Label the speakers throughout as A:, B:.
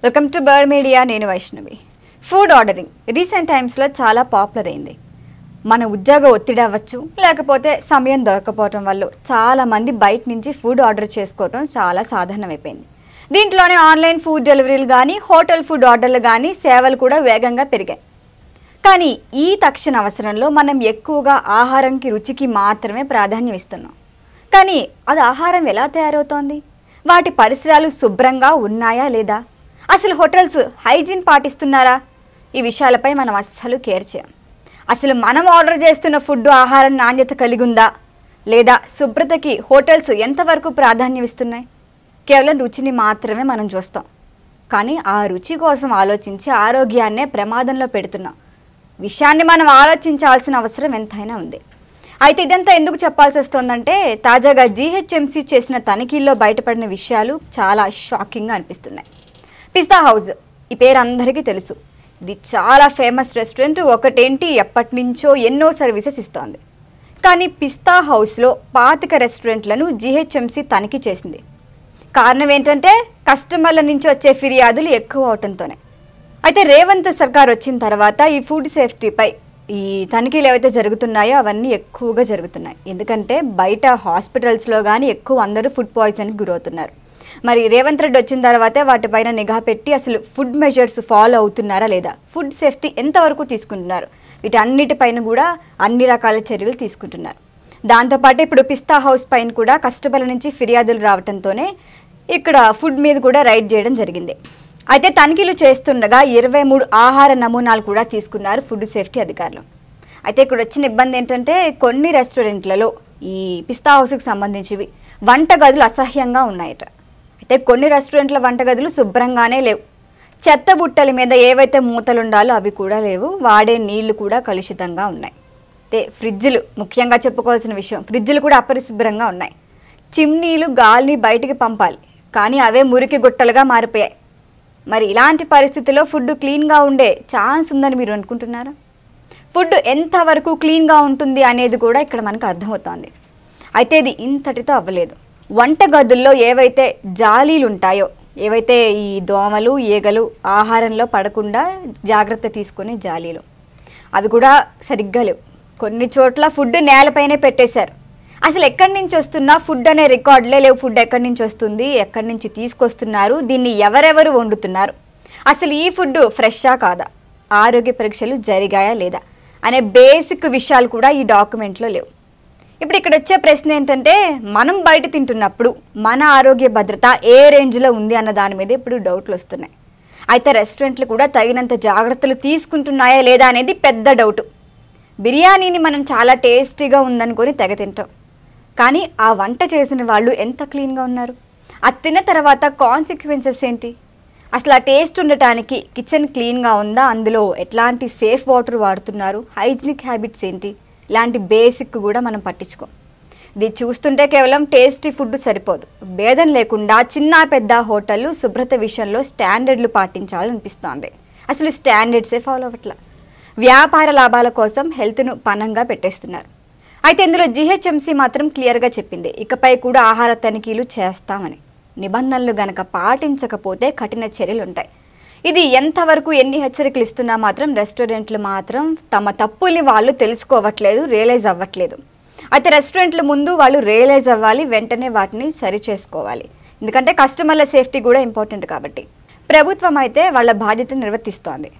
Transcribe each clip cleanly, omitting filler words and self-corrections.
A: Welcome to bird media. నేను Vaishnavi. Food ordering recent టైమ్స్లో చాలా పాపులర్ అయింది. మన ఉద్యోగ ఒత్తిడి అవ్వచ్చు, లేకపోతే సమయం దొరకపోవటం వల్ల చాలామంది బయట నుంచి ఫుడ్ ఆర్డర్ చేసుకోవటం చాలా సాధారణమైపోయింది. దీంట్లోనే ఆన్లైన్ ఫుడ్ డెలివరీలు కానీ, హోటల్ ఫుడ్ ఆర్డర్లు కానీ సేవలు కూడా వేగంగా పెరిగాయి. కానీ ఈ తక్షణ అవసరంలో మనం ఎక్కువగా ఆహారంకి రుచికి మాత్రమే ప్రాధాన్యం ఇస్తున్నాం. కానీ అది ఆహారం ఎలా తయారవుతోంది, వాటి పరిసరాలు శుభ్రంగా ఉన్నాయా లేదా, అసలు హోటల్స్ హైజీన్ పాటిస్తున్నారా, ఈ విషయాలపై మనం అస్సలు కేర్ చేయం. అసలు మనం ఆర్డర్ చేస్తున్న ఫుడ్ ఆహారం నాణ్యత కలిగి ఉందా లేదా, శుభ్రతకి హోటల్స్ ఎంతవరకు ప్రాధాన్యం ఇస్తున్నాయి, కేవలం రుచిని మాత్రమే మనం చూస్తాం. కానీ ఆ రుచి కోసం ఆలోచించి ఆరోగ్యాన్నే ప్రమాదంలో పెడుతున్నాం. విషయాన్ని మనం ఆలోచించాల్సిన అవసరం ఎంతైనా ఉంది. అయితే ఇదంతా ఎందుకు చెప్పాల్సి వస్తుందంటే, తాజాగా జీహెచ్ఎంసీ చేసిన తనిఖీల్లో బయటపడిన విషయాలు చాలా షాకింగ్గా అనిపిస్తున్నాయి. పిస్తా హౌస్ ఈ పేరు అందరికీ తెలుసు. ఇది చాలా ఫేమస్ రెస్టారెంట్. ఒకటేంటి, ఎప్పటి నుంచో ఎన్నో సర్వీసెస్ ఇస్తోంది. కానీ పిస్తా హౌస్లో 25 రెస్టారెంట్లను జీహెచ్ఎంసీ తనిఖీ చేసింది. కారణం ఏంటంటే, కస్టమర్ల నుంచి వచ్చే ఫిర్యాదులు ఎక్కువ అవటంతోనే. అయితే రేవంత్ సర్కార్ వచ్చిన తర్వాత ఈ ఫుడ్ సేఫ్టీపై ఈ తనిఖీలు ఏవైతే జరుగుతున్నాయో అవన్నీ ఎక్కువగా జరుగుతున్నాయి. ఎందుకంటే బయట హాస్పిటల్స్లో కానీ ఎక్కువ అందరూ ఫుడ్ పాయిజన్కి గురవుతున్నారు. మరి రేవంత్ రెడ్డి వచ్చిన తర్వాతే వాటిపైన నిఘా పెట్టి అసలు ఫుడ్ మెజర్స్ ఫాలో అవుతున్నారా లేదా, ఫుడ్ సేఫ్టీ ఎంతవరకు తీసుకుంటున్నారు, వీటన్నిటిపైన కూడా అన్ని రకాల చర్యలు తీసుకుంటున్నారు. దాంతోపాటు ఇప్పుడు పిస్తా హౌస్ పైన కూడా కస్టమర్ల నుంచి ఫిర్యాదులు రావడంతోనే ఇక్కడ ఫుడ్ మీద కూడా రైడ్ చేయడం జరిగింది. అయితే తనిఖీలు చేస్తుండగా 23 ఆహార నమూనాలు కూడా తీసుకున్నారు ఫుడ్ సేఫ్టీ అధికారులు. అయితే ఇక్కడ వచ్చిన ఇబ్బంది ఏంటంటే, కొన్ని రెస్టారెంట్లలో ఈ పిస్తా హౌస్కి సంబంధించివి వంటగదులు అసహ్యంగా ఉన్నాయట. అయితే కొన్ని రెస్టారెంట్ల వంటగదులు శుభ్రంగానే లేవు. చెత్త బుట్టల మీద ఏవైతే మూతలు ఉండాలో అవి కూడా లేవు. వాడే నీళ్లు కూడా కలుషితంగా ఉన్నాయి. అయితే ఫ్రిడ్జ్లు ముఖ్యంగా చెప్పుకోవాల్సిన విషయం, ఫ్రిడ్జ్లు కూడా అపరిశుభ్రంగా ఉన్నాయి. చిమ్నీలు గాలిని బయటికి పంపాలి, కానీ అవే మురికి గుట్టలుగా మారిపోయాయి. మరి ఇలాంటి పరిస్థితుల్లో ఫుడ్ క్లీన్గా ఉండే ఛాన్స్ ఉందని మీరు అనుకుంటున్నారా? ఫుడ్ ఎంతవరకు క్లీన్గా ఉంటుంది అనేది కూడా ఇక్కడ మనకు అర్థమవుతోంది. అయితే ఇది ఇంతటితో అవ్వలేదు. వంటగదుల్లో ఏవైతే జాలీలు ఉంటాయో, ఏవైతే ఈ దోమలు ఈగలు ఆహారంలో పడకుండా జాగ్రత్త తీసుకునే జాలీలు, అవి కూడా సరిగ్గా లేవు. కొన్ని చోట్ల ఫుడ్ నేలపైనే పెట్టేశారు. అసలు ఎక్కడి నుంచి వస్తున్నా ఫుడ్ అనే రికార్డులే లేవు. ఫుడ్ ఎక్కడి నుంచి వస్తుంది, ఎక్కడి నుంచి తీసుకొస్తున్నారు, దీన్ని ఎవరెవరు వండుతున్నారు, అసలు ఈ ఫుడ్ ఫ్రెషా కాదా, ఆరోగ్య పరీక్షలు జరిగాయా లేదా అనే బేసిక్ విషయాలు కూడా ఈ డాక్యుమెంట్లో లేవు. ఇప్పుడు ఇక్కడ వచ్చే ప్రశ్న ఏంటంటే, మనం బయట తింటున్నప్పుడు మన ఆరోగ్య భద్రత ఏ రేంజ్లో ఉంది అన్న దాని మీద ఇప్పుడు డౌట్లు వస్తున్నాయి. అయితే రెస్టారెంట్లు కూడా తగినంత జాగ్రత్తలు తీసుకుంటున్నాయా లేదా అనేది పెద్ద డౌటు. బిర్యానీని మనం చాలా టేస్టీగా ఉందనుకొని తెగ తింటాం. కానీ ఆ వంట చేసిన వాళ్ళు ఎంత క్లీన్గా ఉన్నారు, అది తిన్న తర్వాత కాన్సిక్వెన్సెస్ ఏంటి, అసలు ఆ టేస్ట్ ఉండటానికి కిచెన్ క్లీన్గా ఉందా, అందులో ఎట్లాంటి సేఫ్ వాటర్ వాడుతున్నారు, హైజీనిక్ హ్యాబిట్స్ ఏంటి, ఇలాంటి బేసిక్ కూడా మనం పట్టించుకోం. ఇది చూస్తుంటే కేవలం టేస్టీ ఫుడ్ సరిపోదు. భేదం లేకుండా చిన్న పెద్ద హోటళ్ళు శుభ్రత విషయంలో స్టాండర్డ్లు పాటించాలనిపిస్తోంది. అసలు స్టాండర్డ్సే ఫాలో అవ్వట్లా. వ్యాపార లాభాల కోసం హెల్త్ను పణంగా పెట్టేస్తున్నారు. అయితే ఇందులో జీహెచ్ఎంసీ మాత్రం క్లియర్గా చెప్పింది, ఇకపై కూడా ఆహార తనిఖీలు చేస్తామని. నిబంధనలు గనక పాటించకపోతే కఠిన చర్యలు ఉంటాయి. ఇది ఎంతవరకు ఎన్ని హెచ్చరికలు ఇస్తున్నా మాత్రం రెస్టారెంట్లు మాత్రం తమ తప్పుల్ని వాళ్ళు తెలుసుకోవట్లేదు, రియలైజ్ అవ్వట్లేదు. అయితే రెస్టారెంట్ల ముందు వాళ్ళు రియలైజ్ అవ్వాలి, వెంటనే వాటిని సరి చేసుకోవాలి. ఎందుకంటే కస్టమర్ల సేఫ్టీ కూడా ఇంపార్టెంట్ కాబట్టి. ప్రభుత్వం అయితే వాళ్ళ బాధ్యతను నిర్వర్తిస్తోంది.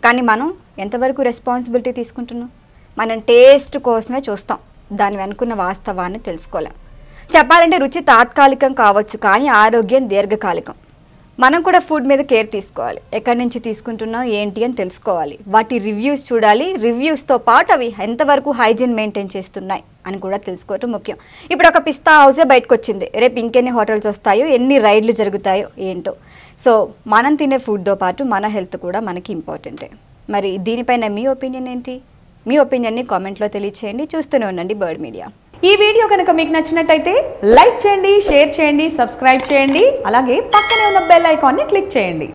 A: కానీ మనం ఎంతవరకు రెస్పాన్సిబిలిటీ తీసుకుంటున్నాం? మనం టేస్ట్ కోసమే చూస్తాం, దాని వెనుకున్న వాస్తవాన్ని తెలుసుకోలేం. చెప్పాలంటే రుచి తాత్కాలికం కావచ్చు, కానీ ఆరోగ్యం దీర్ఘకాలికం. మనం కూడా ఫుడ్ మీద కేర్ తీసుకోవాలి. ఎక్కడి నుంచి తీసుకుంటున్నాం ఏంటి అని తెలుసుకోవాలి. వాటి రివ్యూస్ చూడాలి. రివ్యూస్తో పాటు అవి ఎంతవరకు హైజీన్ మెయింటైన్ చేస్తున్నాయి అని కూడా తెలుసుకోవటం ముఖ్యం. ఇప్పుడు ఒక పిస్తా హౌసే బయటకు వచ్చింది, రేపు ఇంకెన్ని హోటల్స్ వస్తాయో, ఎన్ని రైడ్లు జరుగుతాయో ఏంటో. సో మనం తినే ఫుడ్తో పాటు మన హెల్త్ కూడా మనకి ఇంపార్టెంటే. మరి దీనిపైన మీ ఒపీనియన్ ఏంటి? మీ ఒపీనియన్ని కామెంట్లో తెలియచేయండి. చూస్తూనే ఉండండి బర్డ్ మీడియా.
B: ఈ వీడియో కనుక మీకు నచ్చినట్టయితే లైక్ చేయండి, షేర్ చేయండి, సబ్స్క్రైబ్ చేయండి. అలాగే పక్కనే ఉన్న బెల్ ఐకాన్ని క్లిక్ చేయండి.